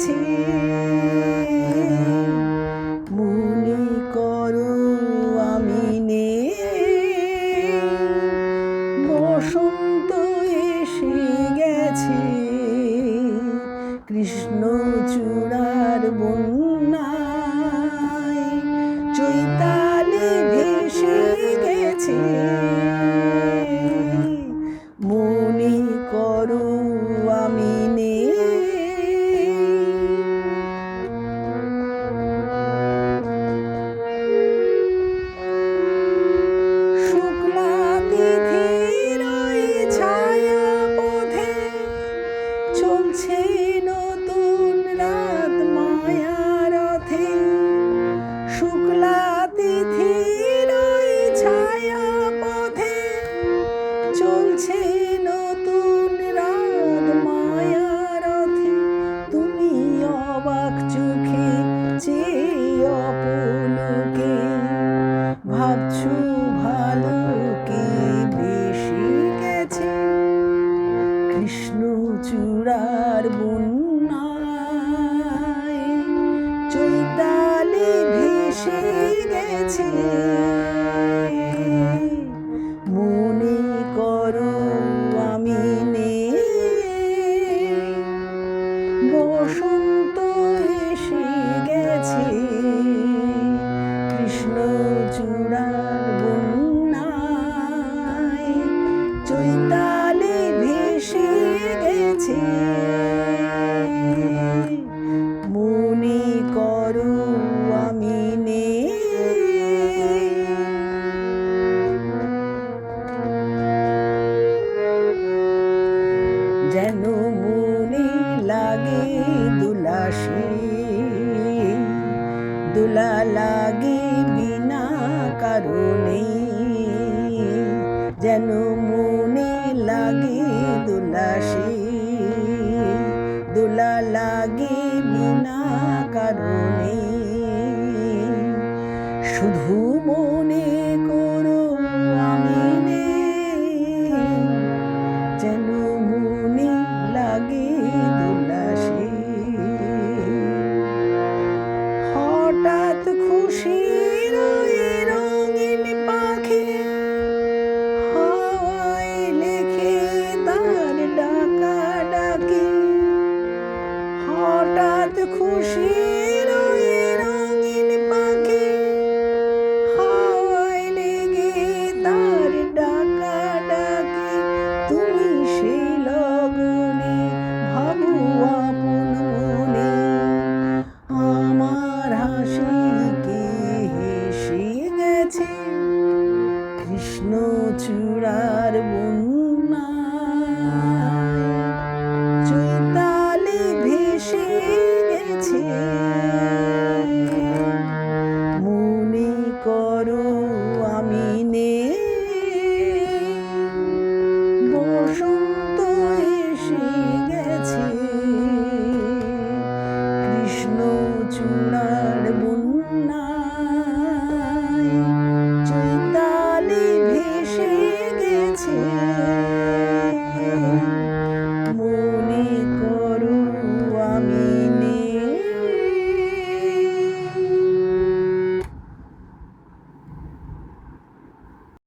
গেছি, মনে করো আমি নেই, বসন্ত এসে গেছে, কৃষ্ণচূড়ার বন্যায় চৈতালি ভেসে গেছে, মনে করো আমি নেই। শুক্লা তিথির ওই ছায়া পথে চলছে নতুন রাত মায়ারথে, শুক্লা তিথির ওই ছায়া পথে চলছে নতুন রাত মায়ারথে, তুমি অবাক চোখে চেয়ে অপলকে ভাবছো ভালো কি বেশি গেছে, কৃষ্ণচূড়ার বন্যায় চৈতালি ভেসে গেছে, মনে করো আমি নেই, বসন্ত এসে গেছে, কৃষ্ণচূড়ার বন্যায় চৈতালি ভেসে গেছে, মনে করো আমি নেই। যেন মনে লাগে দুলাশি, দোলা লাগে বিনা কারণে, যেন মনে লাগে দুলাশি, দোলা লাগে বিনা কারণে, শুধু মনে করো আমি নেই, যেন মনে লাগে দুলাশি, হঠাৎ খুশির ওই রঙিন পাখি হাওয়ায় লেখে তার ডাকা ডাকি, হঠাৎ খুশির ওই রঙিন পাখি হাওয়ায় লেগে তার ডাকা ডাকি, তুমি সেই লগনে ভাবো আপন মনে, আমার হাসিকে হেসে গেছে, কৃষ্ণচূড়ার বন্যায় চৈতালি ভেসে গেছে, মনে করো আমি নেই, বসন্ত এসে গেছে, কৃষ্ণচূড়া